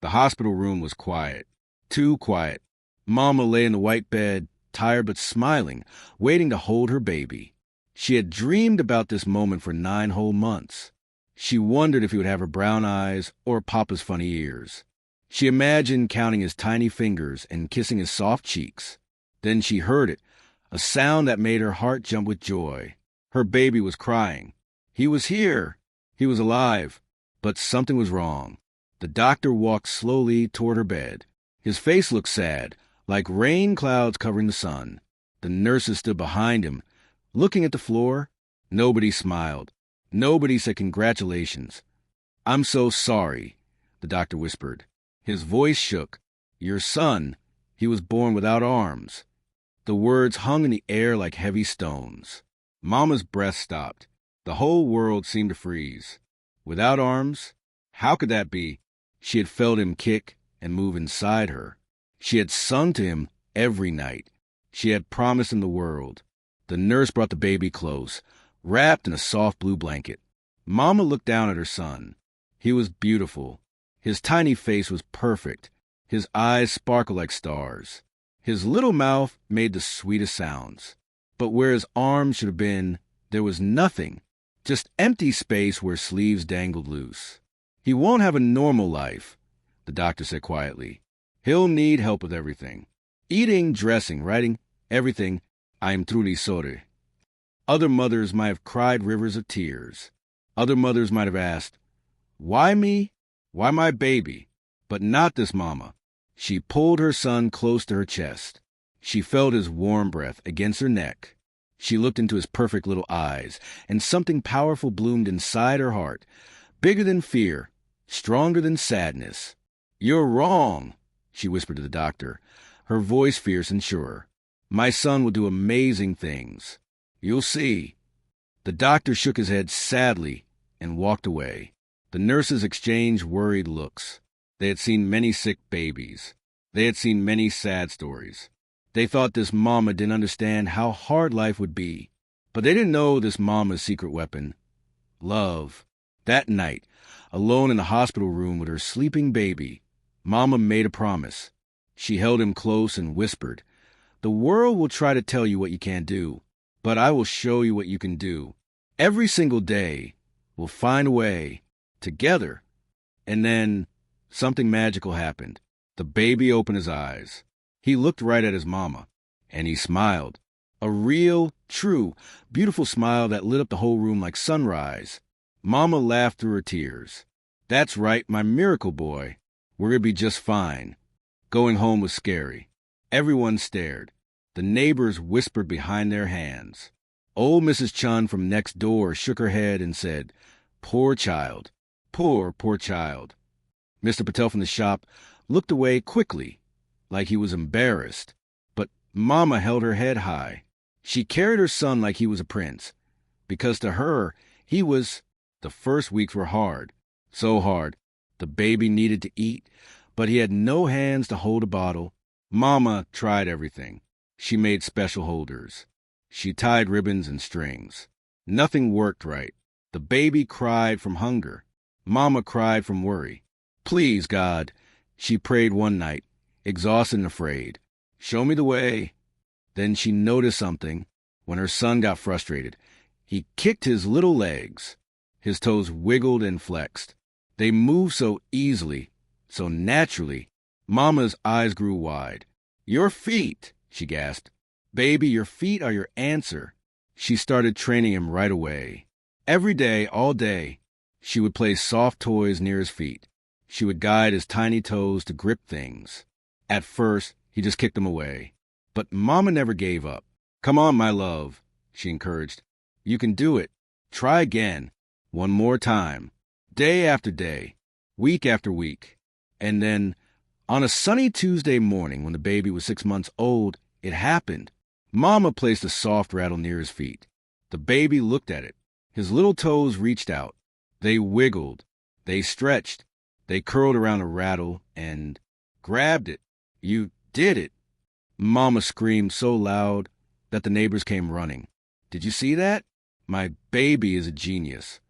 The hospital room was quiet. Too quiet. Mama lay in the white bed, tired but smiling, waiting to hold her baby. She had dreamed about this moment for 9 whole months. She wondered if he would have her brown eyes or Papa's funny ears. She imagined counting his tiny fingers and kissing his soft cheeks. Then she heard it, a sound that made her heart jump with joy. Her baby was crying. He was here. He was alive. But something was wrong. The doctor walked slowly toward her bed. His face looked sad, like rain clouds covering the sun. The nurses stood behind him, looking at the floor. Nobody smiled. Nobody said congratulations. "I'm so sorry," the doctor whispered. His voice shook. "Your son, he was born without arms." The words hung in the air like heavy stones. Mama's breath stopped. The whole world seemed to freeze. Without arms? How could that be? She had felt him kick and move inside her. She had sung to him every night. She had promised him the world. The nurse brought the baby close, wrapped in a soft blue blanket. Mama looked down at her son. He was beautiful. His tiny face was perfect. His eyes sparkled like stars. His little mouth made the sweetest sounds. But where his arms should have been, there was nothing, just empty space where sleeves dangled loose. "He won't have a normal life," the doctor said quietly. "He'll need help with everything. Eating, dressing, writing, everything. I'm truly sorry." Other mothers might have cried rivers of tears. Other mothers might have asked, "Why me? Why my baby?" But not this mama. She pulled her son close to her chest. She felt his warm breath against her neck. She looked into his perfect little eyes, and something powerful bloomed inside her heart, bigger than fear, stronger than sadness. "You're wrong," she whispered to the doctor, her voice fierce and sure. "My son will do amazing things. You'll see." The doctor shook his head sadly and walked away. The nurses exchanged worried looks. They had seen many sick babies. They had seen many sad stories. They thought this mama didn't understand how hard life would be. But they didn't know this mama's secret weapon: love. That night, alone in the hospital room with her sleeping baby, Mama made a promise. She held him close and whispered, "The world will try to tell you what you can't do, but I will show you what you can do. Every single day, we'll find a way, together." And then something magical happened. The baby opened his eyes. He looked right at his mama, and he smiled. A real, true, beautiful smile that lit up the whole room like sunrise. Mama laughed through her tears. "That's right, my miracle boy. We're going to be just fine." Going home was scary. Everyone stared. The neighbors whispered behind their hands. Old Mrs. Chun from next door shook her head and said, "Poor child. Poor, poor child." Mr. Patel from the shop looked away quickly, like he was embarrassed. But Mama held her head high. She carried her son like he was a prince, because to her, he was... The first weeks were hard, so hard. The baby needed to eat, but he had no hands to hold a bottle. Mama tried everything. She made special holders. She tied ribbons and strings. Nothing worked right. The baby cried from hunger. Mama cried from worry. "Please, God," she prayed one night, exhausted and afraid, "show me the way." Then she noticed something when her son got frustrated. He kicked his little legs. His toes wiggled and flexed. They moved so easily, so naturally. Mama's eyes grew wide. "Your feet," she gasped. "Baby, your feet are your answer." She started training him right away. Every day, all day, she would place soft toys near his feet. She would guide his tiny toes to grip things. At first, he just kicked them away. But Mama never gave up. "Come on, my love," she encouraged. "You can do it. Try again. One more time." Day after day, week after week. And then, on a sunny Tuesday morning when the baby was 6 months old, it happened. Mama placed a soft rattle near his feet. The baby looked at it. His little toes reached out. They wiggled. They stretched. They curled around a rattle and grabbed it. "You did it." Mama screamed so loud that the neighbors came running. "Did you see that? My baby is a genius."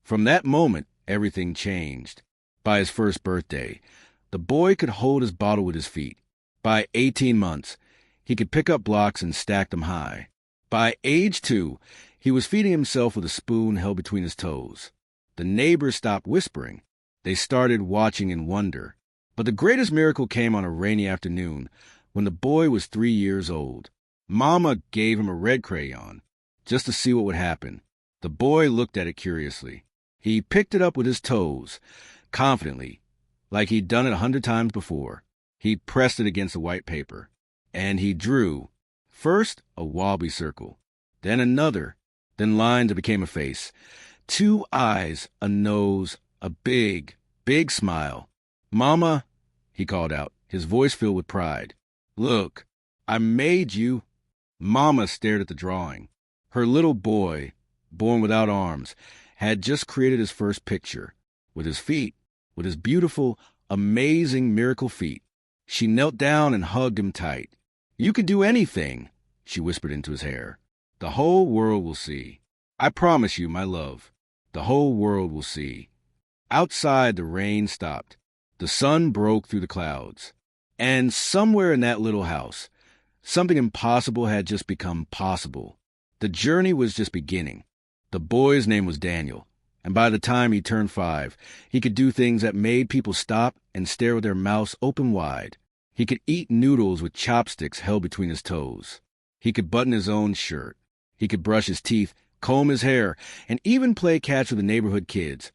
From that moment, everything changed. By his first birthday, The boy could hold his bottle with his feet. By 18 months, he could pick up blocks and stack them high. By age 2, he was feeding himself with a spoon held between his toes. The neighbors stopped whispering. They started watching in wonder. But the greatest miracle came on a rainy afternoon when the boy was 3 years old. Mama gave him a red crayon just to see what would happen. The boy looked at it curiously. He picked it up with his toes, confidently, like he'd done it 100 times before. He pressed it against the white paper, and he drew, first a wobbly circle, then another, then lines that became a face, 2 eyes, a nose, a big, big smile. "Mama," he called out, his voice filled with pride. "Look, I made you." Mama stared at the drawing. Her little boy, born without arms, had just created his first picture, with his feet, with his beautiful, amazing miracle feet. She knelt down and hugged him tight. "You can do anything," she whispered into his hair. "The whole world will see. I promise you, my love, the whole world will see." Outside, the rain stopped. The sun broke through the clouds. And somewhere in that little house, something impossible had just become possible. The journey was just beginning. The boy's name was Daniel, and by the time he turned 5, he could do things that made people stop and stare with their mouths open wide. He could eat noodles with chopsticks held between his toes. He could button his own shirt. He could brush his teeth, comb his hair, and even play catch with the neighborhood kids,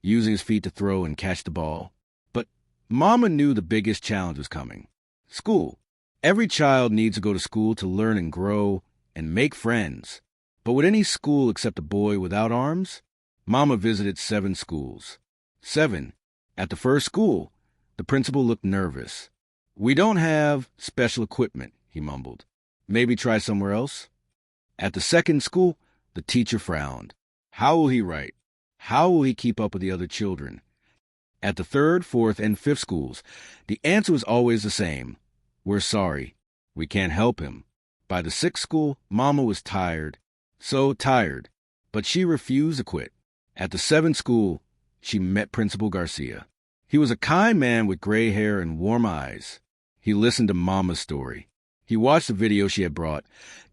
using his feet to throw and catch the ball. But Mama knew the biggest challenge was coming. School. Every child needs to go to school to learn and grow and make friends. But would any school accept a boy without arms? Mama visited 7 schools. 7. At the first school, the principal looked nervous. "We don't have special equipment," he mumbled. "Maybe try somewhere else?" At the second school, the teacher frowned. How will he write? How will he keep up with the other children? At the 3rd, 4th, and 5th schools, the answer was always the same. "We're sorry. We can't help him." By the 6th school, Mama was tired. So tired. But she refused to quit. At the 7th school, she met Principal Garcia. He was a kind man with gray hair and warm eyes. He listened to Mama's story. He watched the video she had brought,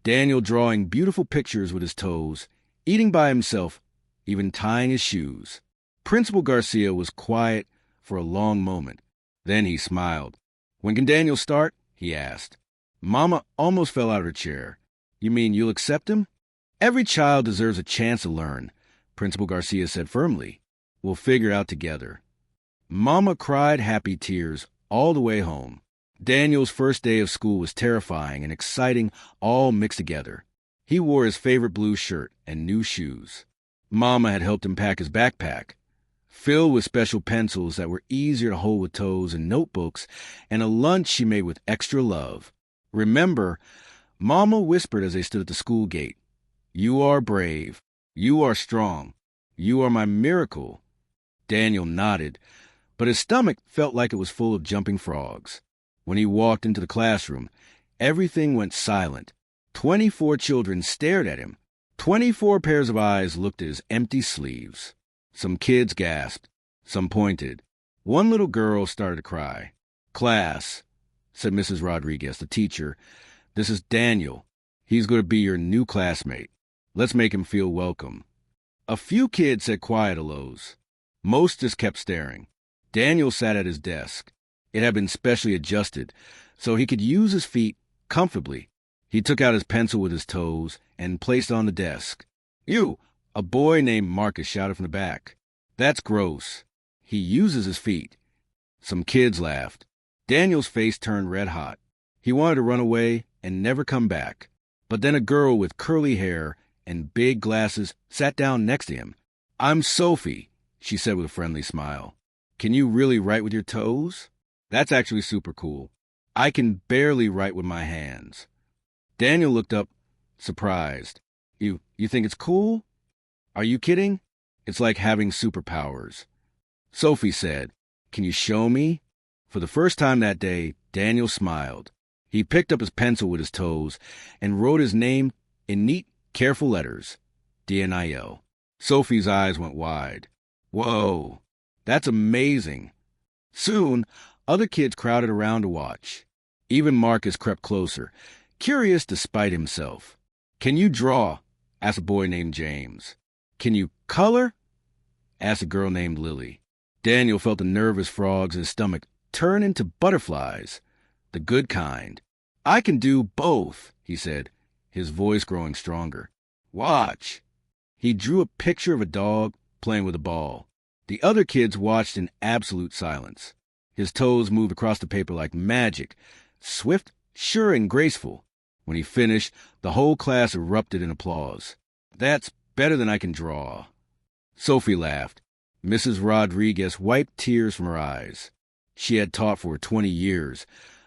Daniel drawing beautiful pictures with his toes, eating by himself, even tying his shoes. Principal Garcia was quiet for a long moment. Then he smiled. "When can Daniel start?" he asked. Mama almost fell out of her chair. "You mean you'll accept him?" "Every child deserves a chance to learn," Principal Garcia said firmly. "We'll figure it out together." Mama cried happy tears all the way home. Daniel's first day of school was terrifying and exciting all mixed together. He wore his favorite blue shirt and new shoes. Mama had helped him pack his backpack, filled with special pencils that were easier to hold with toes and notebooks, and a lunch she made with extra love. "Remember," Mama whispered as they stood at the school gate, "you are brave. You are strong. You are my miracle." Daniel nodded, but his stomach felt like it was full of jumping frogs. When he walked into the classroom, everything went silent. 24 children stared at him. 24 pairs of eyes looked at his empty sleeves. Some kids gasped. Some pointed. One little girl started to cry. "Class," said Mrs. Rodriguez, the teacher, "this is Daniel. He's going to be your new classmate. Let's make him feel welcome." A few kids said quiet hellos. Most just kept staring. Daniel sat at his desk. It had been specially adjusted, so he could use his feet comfortably. He took out his pencil with his toes and placed it on the desk. "You!" a boy named Marcus shouted from the back. "That's gross. He uses his feet." Some kids laughed. Daniel's face turned red hot. He wanted to run away and never come back. But then a girl with curly hair and big glasses sat down next to him. "I'm Sophie," she said with a friendly smile. "Can you really write with your toes?" "That's actually super cool. I can barely write with my hands." Daniel looked up, surprised. You think it's cool? Are you kidding? It's like having superpowers." Sophie said, "Can you show me?" For the first time that day, Daniel smiled. He picked up his pencil with his toes and wrote his name in neat, careful letters. DNIL. Sophie's eyes went wide. "Whoa, that's amazing." Soon, Other kids crowded around to watch. Even Marcus crept closer, curious despite himself. "Can you draw?" asked a boy named James. "Can you color?" asked a girl named Lily. Daniel felt the nervous frogs in his stomach turn into butterflies, the good kind. "I can do both," he said, his voice growing stronger. "Watch." He drew a picture of a dog playing with a ball. The other kids watched in absolute silence. His toes moved across the paper like magic, swift, sure, and graceful. When he finished, the whole class erupted in applause. "That's better than I can draw." Sophie laughed. Mrs. Rodriguez wiped tears from her eyes. She had taught for 20 years,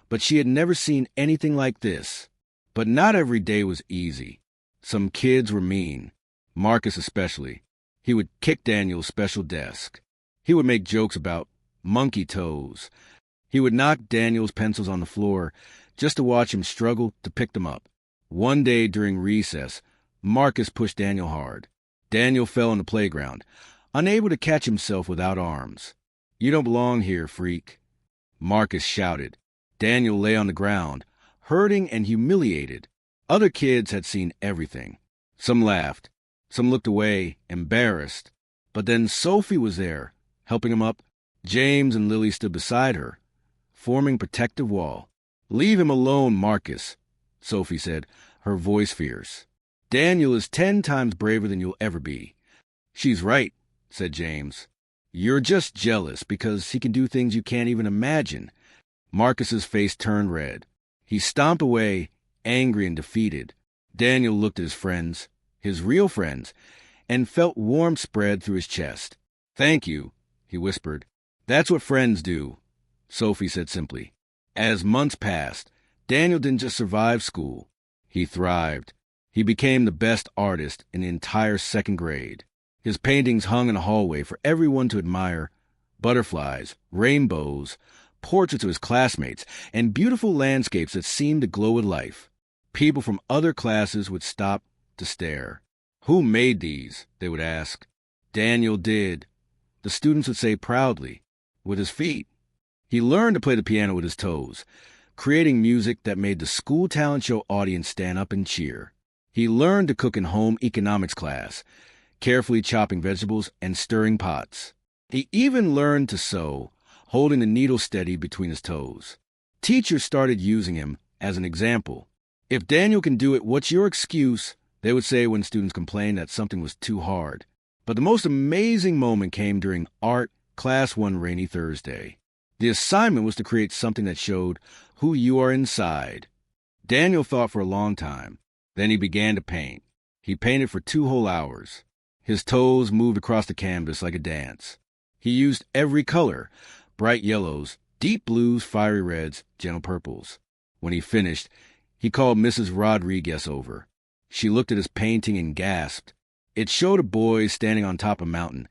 but she had never seen anything like this. But not every day was easy. Some kids were mean, Marcus especially. He would kick Daniel's special desk. He would make jokes about monkey toes. He would knock Daniel's pencils on the floor just to watch him struggle to pick them up. One day during recess, Marcus pushed Daniel hard. Daniel fell on the playground, unable to catch himself without arms. "You don't belong here, freak," Marcus shouted. Daniel lay on the ground, hurting and humiliated. Other kids had seen everything. Some laughed. Some looked away, embarrassed. But then Sophie was there, helping him up. James and Lily stood beside her, forming a protective wall. "Leave him alone, Marcus," Sophie said, her voice fierce. "Daniel is 10 times braver than you'll ever be." "She's right," said James. "You're just jealous because he can do things you can't even imagine." Marcus's face turned red. He stomped away, angry and defeated. Daniel looked at his friends, his real friends, and felt warmth spread through his chest. "Thank you," he whispered. "That's what friends do," Sophie said simply. As months passed, Daniel didn't just survive school. He thrived. He became the best artist in the entire 2nd grade. His paintings hung in a hallway for everyone to admire. Butterflies, rainbows, portraits of his classmates, and beautiful landscapes that seemed to glow with life. People from other classes would stop to stare. "Who made these?" they would ask. "Daniel did," the students would say proudly, "with his feet." He learned to play the piano with his toes, creating music that made the school talent show audience stand up and cheer. He learned to cook in home economics class, carefully chopping vegetables and stirring pots. He even learned to sew, holding the needle steady between his toes. Teachers started using him as an example. "If Daniel can do it, what's your excuse?" they would say when students complained that something was too hard. But the most amazing moment came during art class one rainy Thursday. The assignment was to create something that showed who you are inside. Daniel thought for a long time. Then he began to paint. He painted for 2 whole hours. His toes moved across the canvas like a dance. He used every color, bright yellows, deep blues, fiery reds, gentle purples. When he finished, he called Mrs. Rodriguez over. She looked at his painting and gasped. It showed a boy standing on top of a mountain,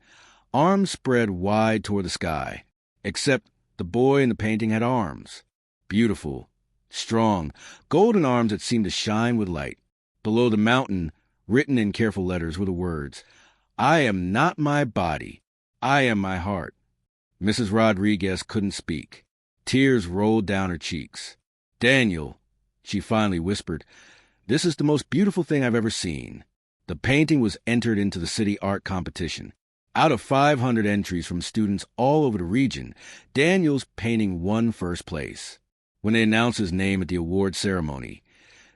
arms spread wide toward the sky. Except the boy in the painting had arms. Beautiful, strong, golden arms that seemed to shine with light. Below the mountain, written in careful letters, were the words, "I am not my body. I am my heart." Mrs. Rodriguez couldn't speak. Tears rolled down her cheeks. "Daniel," she finally whispered, "this is the most beautiful thing I've ever seen." The painting was entered into the city art competition. Out of 500 entries from students all over the region, Daniel's painting won first place. When they announced his name at the award ceremony,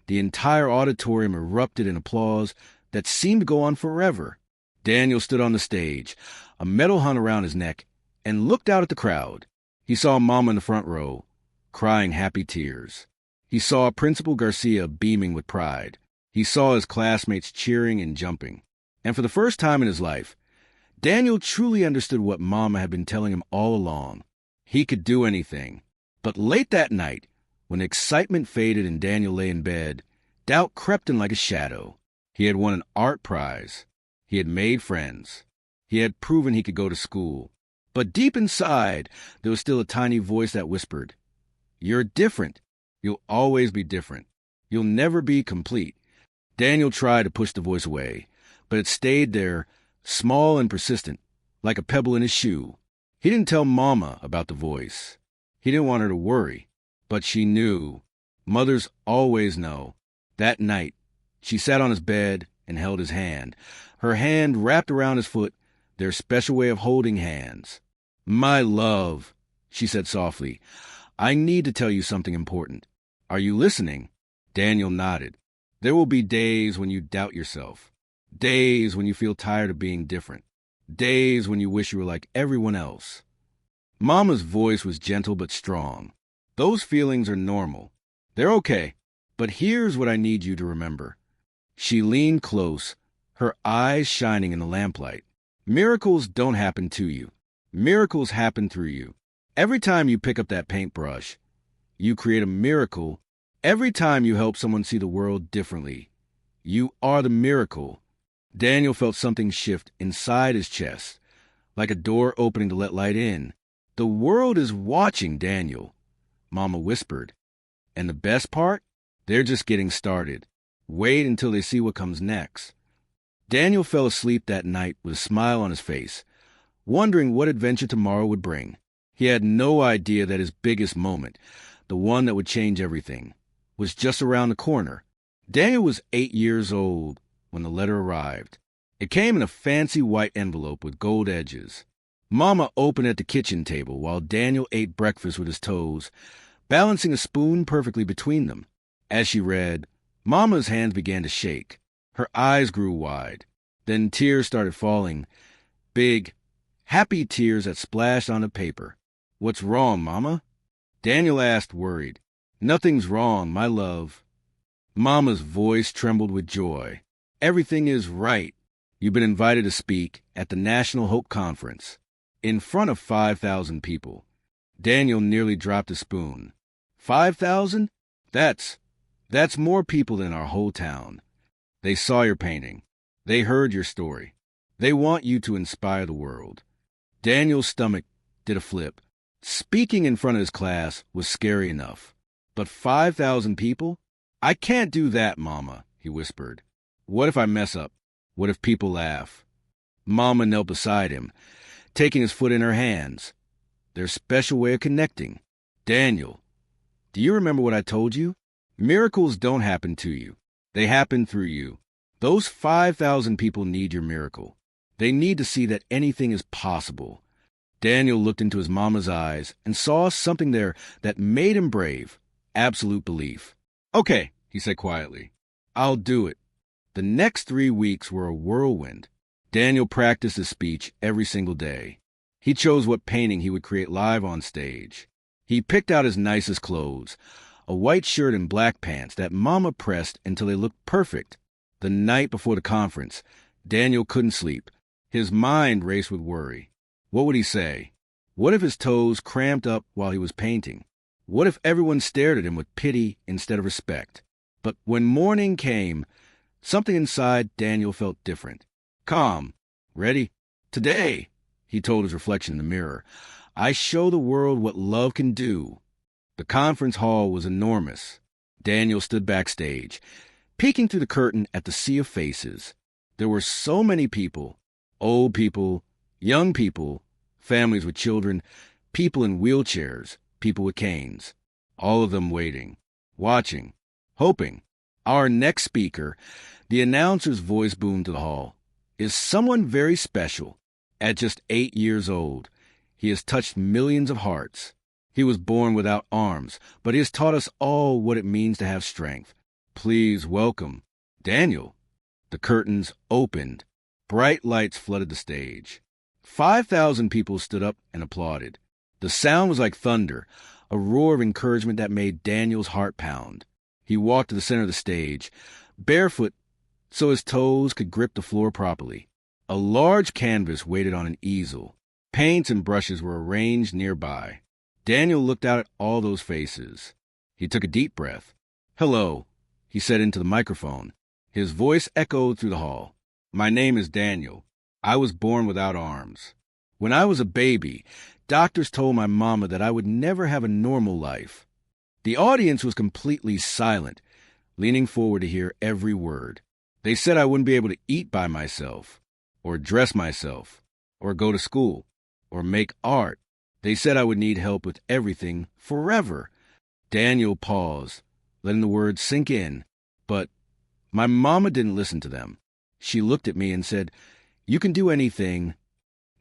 the entire auditorium erupted in applause that seemed to go on forever. Daniel stood on the stage, a medal hung around his neck, and looked out at the crowd. He saw Mama in the front row, crying happy tears. He saw Principal Garcia beaming with pride. He saw his classmates cheering and jumping. And for the first time in his life, Daniel truly understood what Mama had been telling him all along. He could do anything. But late that night, when excitement faded and Daniel lay in bed, doubt crept in like a shadow. He had won an art prize. He had made friends. He had proven he could go to school. But deep inside, there was still a tiny voice that whispered, "You're different. You'll always be different. You'll never be complete." Daniel tried to push the voice away, but it stayed there, small and persistent, like a pebble in his shoe. He didn't tell Mama about the voice. He didn't want her to worry, but she knew. Mothers always know. That night, she sat on his bed and held his hand, her hand wrapped around his foot, their special way of holding hands. "My love," she said softly, "I need to tell you something important. Are you listening?" Daniel nodded. "There will be days when you doubt yourself. Days when you feel tired of being different. Days when you wish you were like everyone else." Mama's voice was gentle but strong. "Those feelings are normal. They're okay. But here's what I need you to remember." She leaned close, her eyes shining in the lamplight. "Miracles don't happen to you. Miracles happen through you. Every time you pick up that paintbrush, you create a miracle. Every time you help someone see the world differently, you are the miracle." Daniel felt something shift inside his chest, like a door opening to let light in. "The world is watching, Daniel," Mama whispered. "And the best part? They're just getting started. Wait until they see what comes next." Daniel fell asleep that night with a smile on his face, wondering what adventure tomorrow would bring. He had no idea that his biggest moment, the one that would change everything, was just around the corner. Daniel was 8 years old when the letter arrived. It came in a fancy white envelope with gold edges. Mama opened at the kitchen table while Daniel ate breakfast with his toes, balancing a spoon perfectly between them. As she read, Mama's hands began to shake. Her eyes grew wide. Then tears started falling, big, happy tears that splashed on the paper. "What's wrong, Mama?" Daniel asked, worried. "Nothing's wrong, my love." Mama's voice trembled with joy. "Everything is right. You've been invited to speak at the National Hope Conference, in front of 5,000 people." Daniel nearly dropped his spoon. 5,000? That's more people than our whole town. They saw your painting. They heard your story. They want you to inspire the world. Daniel's stomach did a flip. Speaking in front of his class was scary enough. But 5,000 people? "I can't do that, Mama," he whispered. "What if I mess up? What if people laugh?" Mama knelt beside him, taking his foot in her hands. Their special way of connecting. "Daniel, do you remember what I told you? Miracles don't happen to you. They happen through you. Those 5,000 people need your miracle. They need to see that anything is possible." Daniel looked into his mama's eyes and saw something there that made him brave. Absolute belief. "Okay," he said quietly. "I'll do it." The next 3 weeks were a whirlwind. Daniel practiced his speech every single day. He chose what painting he would create live on stage. He picked out his nicest clothes, a white shirt and black pants that Mama pressed until they looked perfect. The night before the conference, Daniel couldn't sleep. His mind raced with worry. What would he say? What if his toes cramped up while he was painting? What if everyone stared at him with pity instead of respect? But when morning came, something inside Daniel felt different. Calm. Ready? "Today," he told his reflection in the mirror, "I show the world what love can do." The conference hall was enormous. Daniel stood backstage, peeking through the curtain at the sea of faces. There were so many people, old people, young people, families with children, people in wheelchairs, people with canes, all of them waiting, watching, hoping. Our next speaker, the announcer's voice boomed to the hall, is someone very special. At just 8 years old, he has touched millions of hearts. He was born without arms, but he has taught us all what it means to have strength. Please welcome Daniel. The curtains opened. Bright lights flooded the stage. 5,000 people stood up and applauded. The sound was like thunder, a roar of encouragement that made Daniel's heart pound. He walked to the center of the stage, barefoot so his toes could grip the floor properly. A large canvas waited on an easel. Paints and brushes were arranged nearby. Daniel looked out at all those faces. He took a deep breath. "Hello," he said into the microphone. His voice echoed through the hall. "My name is Daniel. I was born without arms. When I was a baby, doctors told my mama that I would never have a normal life." The audience was completely silent, leaning forward to hear every word. They said I wouldn't be able to eat by myself, or dress myself, or go to school, or make art. They said I would need help with everything forever. Daniel paused, letting the words sink in. But my mama didn't listen to them. She looked at me and said, "You can do anything."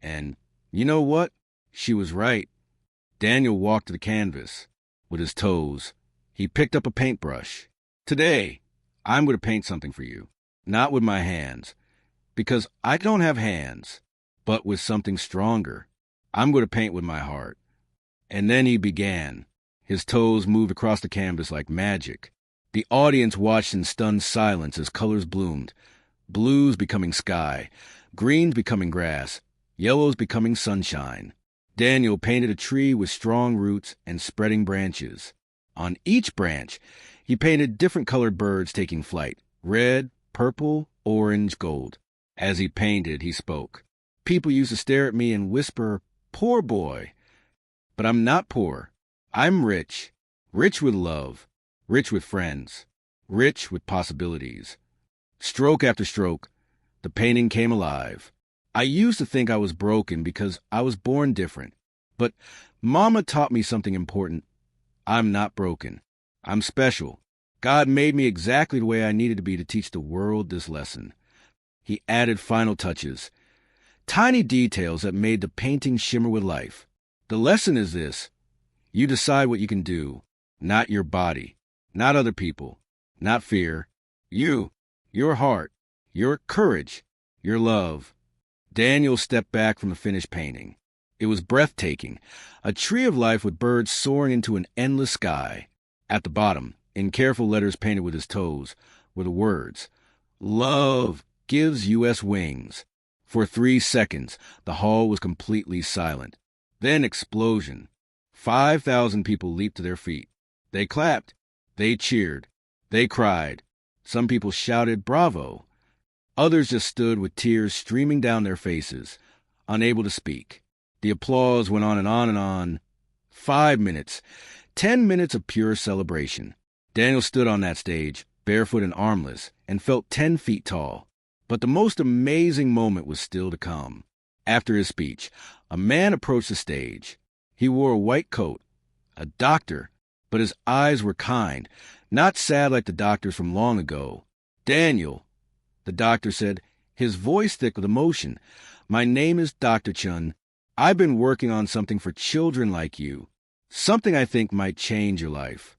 And you know what? She was right. Daniel walked to the canvas with his toes. He picked up a paintbrush. "Today, I'm going to paint something for you. Not with my hands, because I don't have hands, but with something stronger. I'm going to paint with my heart." And then he began. His toes moved across the canvas like magic. The audience watched in stunned silence as colors bloomed. Blues becoming sky, greens becoming grass, yellows becoming sunshine. Daniel painted a tree with strong roots and spreading branches. On each branch, he painted different colored birds taking flight: red, purple, orange, gold. As he painted, he spoke. People used to stare at me and whisper, "Poor boy." But I'm not poor. I'm rich. Rich with love. Rich with friends. Rich with possibilities. Stroke after stroke, the painting came alive. I used to think I was broken because I was born different. But Mama taught me something important. I'm not broken. I'm special. God made me exactly the way I needed to be to teach the world this lesson. He added final touches, tiny details that made the painting shimmer with life. The lesson is this: you decide what you can do, not your body, not other people, not fear. You, your heart, your courage, your love. Daniel stepped back from the finished painting. It was breathtaking, a tree of life with birds soaring into an endless sky. At the bottom, in careful letters painted with his toes, were the words, "Love gives U.S. wings." For 3 seconds, the hall was completely silent. Then explosion. 5,000 people leaped to their feet. They clapped. They cheered. They cried. Some people shouted, "Bravo." Others just stood with tears streaming down their faces, unable to speak. The applause went on and on and on. 5 minutes, 10 minutes of pure celebration. Daniel stood on that stage, barefoot and armless, and felt 10 feet tall. But the most amazing moment was still to come. After his speech, a man approached the stage. He wore a white coat, a doctor, but his eyes were kind, not sad like the doctors from long ago. "Daniel," the doctor said, his voice thick with emotion, "my name is Dr. Chun. I've been working on something for children like you, something I think might change your life."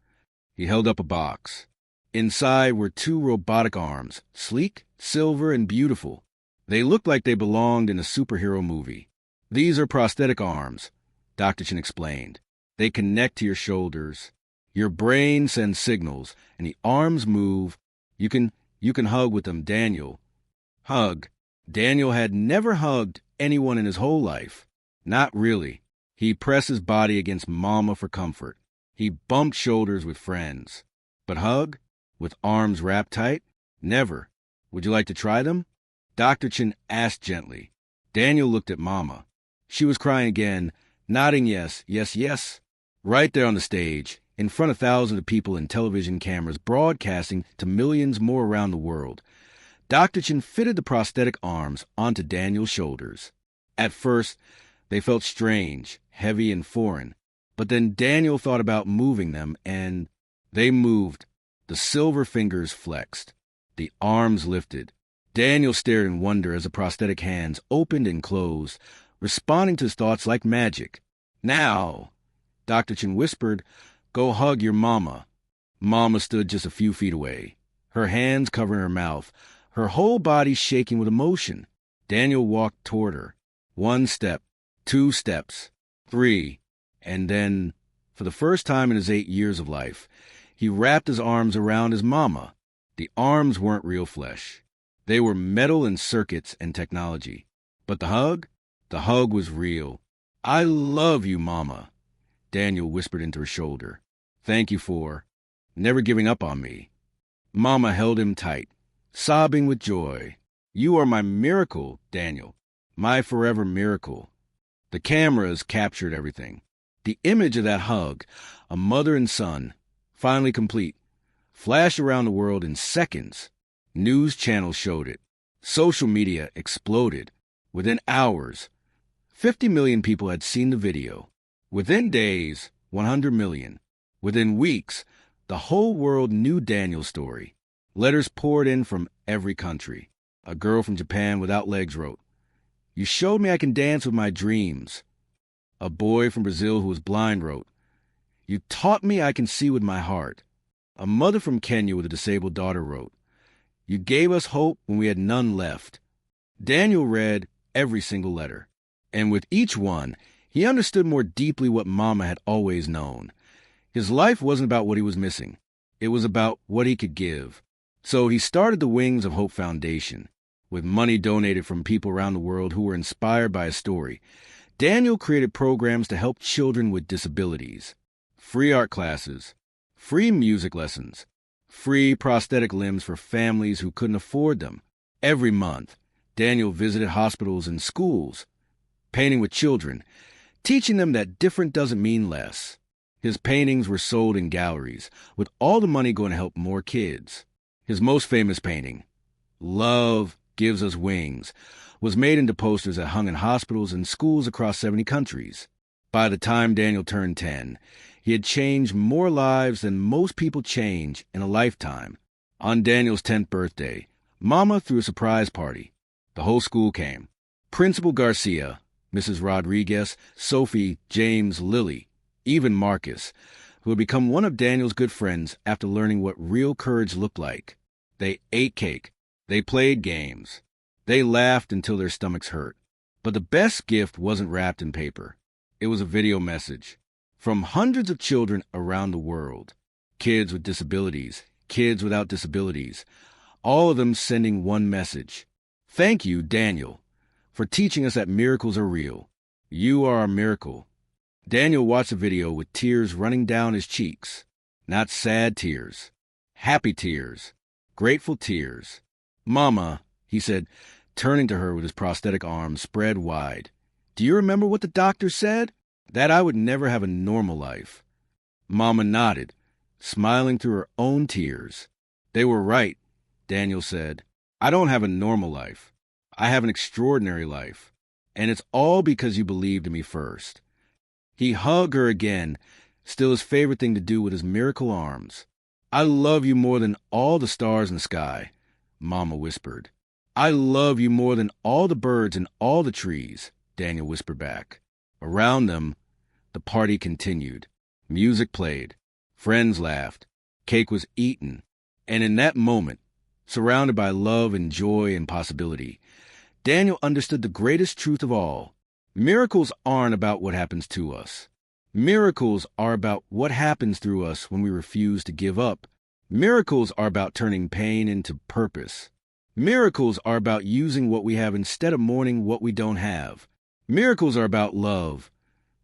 He held up a box. Inside were 2 robotic arms, sleek, silver, and beautiful. They looked like they belonged in a superhero movie. "These are prosthetic arms," Dr. Chen explained. "They connect to your shoulders. Your brain sends signals, and the arms move. You can hug with them, Daniel." Hug. Daniel had never hugged anyone in his whole life. Not really. He pressed his body against Mama for comfort. He bumped shoulders with friends. But hug? With arms wrapped tight? Never. "Would you like to try them?" Dr. Chen asked gently. Daniel looked at Mama. She was crying again, nodding yes, yes, yes. Right there on the stage, in front of thousands of people and television cameras broadcasting to millions more around the world, Dr. Chen fitted the prosthetic arms onto Daniel's shoulders. At first, they felt strange, heavy, and foreign. But then Daniel thought about moving them, and they moved. The silver fingers flexed. The arms lifted. Daniel stared in wonder as the prosthetic hands opened and closed, responding to his thoughts like magic. "Now," Dr. Chen whispered, "go hug your Mama." Mama stood just a few feet away, her hands covering her mouth, her whole body shaking with emotion. Daniel walked toward her. 1 step, 2 steps, 3, and then, for the first time in his 8 years of life, he wrapped his arms around his Mama. The arms weren't real flesh. They were metal and circuits and technology. But the hug was real. "I love you, Mama," Daniel whispered into her shoulder. "Thank you for never giving up on me." Mama held him tight, sobbing with joy. "You are my miracle, Daniel, my forever miracle." The cameras captured everything. The image of that hug, a mother and son, finally complete, flashed around the world in seconds. News channels showed it. Social media exploded. Within hours, 50 million people had seen the video. Within days, 100 million. Within weeks, the whole world knew Daniel's story. Letters poured in from every country. A girl from Japan without legs wrote, "You showed me I can dance with my dreams." A boy from Brazil who was blind wrote, "You taught me I can see with my heart." A mother from Kenya with a disabled daughter wrote, "You gave us hope when we had none left." Daniel read every single letter, and with each one, he understood more deeply what Mama had always known. His life wasn't about what he was missing. It was about what he could give. So he started the Wings of Hope Foundation. With money donated from people around the world who were inspired by his story, Daniel created programs to help children with disabilities. Free art classes, free music lessons, free prosthetic limbs for families who couldn't afford them. Every month, Daniel visited hospitals and schools, painting with children, teaching them that different doesn't mean less. His paintings were sold in galleries, with all the money going to help more kids. His most famous painting, Love Gives Us Wings, was made into posters that hung in hospitals and schools across 70 countries. By the time Daniel turned 10, he had changed more lives than most people change in a lifetime. On Daniel's 10th birthday, Mama threw a surprise party. The whole school came. Principal Garcia, Mrs. Rodriguez, Sophie, James, Lily, even Marcus, who had become one of Daniel's good friends after learning what real courage looked like. They ate cake. They played games. They laughed until their stomachs hurt. But the best gift wasn't wrapped in paper. It was a video message from hundreds of children around the world. Kids with disabilities, kids without disabilities, all of them sending one message. "Thank you, Daniel, for teaching us that miracles are real. You are a miracle." Daniel watched the video with tears running down his cheeks. Not sad tears, happy tears, grateful tears. "Mama," he said, turning to her with his prosthetic arms spread wide, "do you remember what the doctor said? That I would never have a normal life." Mama nodded, smiling through her own tears. "They were right," Daniel said. "I don't have a normal life. I have an extraordinary life. And it's all because you believed in me first." He hugged her again, still his favorite thing to do with his miracle arms. "I love you more than all the stars in the sky," Mama whispered. "I love you more than all the birds and all the trees," Daniel whispered back. Around them, the party continued. Music played. Friends laughed. Cake was eaten. And in that moment, surrounded by love and joy and possibility, Daniel understood the greatest truth of all. Miracles aren't about what happens to us. Miracles are about what happens through us when we refuse to give up. Miracles are about turning pain into purpose. Miracles are about using what we have instead of mourning what we don't have. Miracles are about love.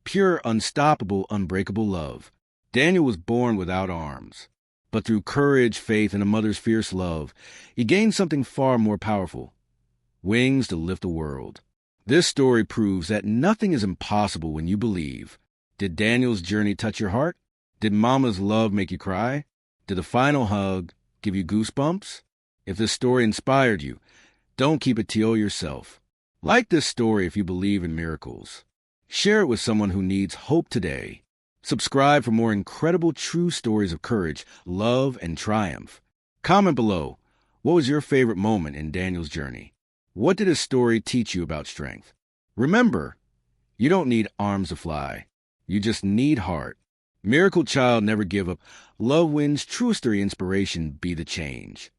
Pure, unstoppable, unbreakable love. Daniel was born without arms. But through courage, faith, and a mother's fierce love, he gained something far more powerful. Wings to lift the world. This story proves that nothing is impossible when you believe. Did Daniel's journey touch your heart? Did Mama's love make you cry? Did the final hug give you goosebumps? If this story inspired you, don't keep it to yourself. Like this story if you believe in miracles. Share it with someone who needs hope today. Subscribe for more incredible true stories of courage, love, and triumph. Comment below, what was your favorite moment in Daniel's journey? What did his story teach you about strength? Remember, you don't need arms to fly. You just need heart. Miracle child, never give up. Love wins, true story inspiration, be the change.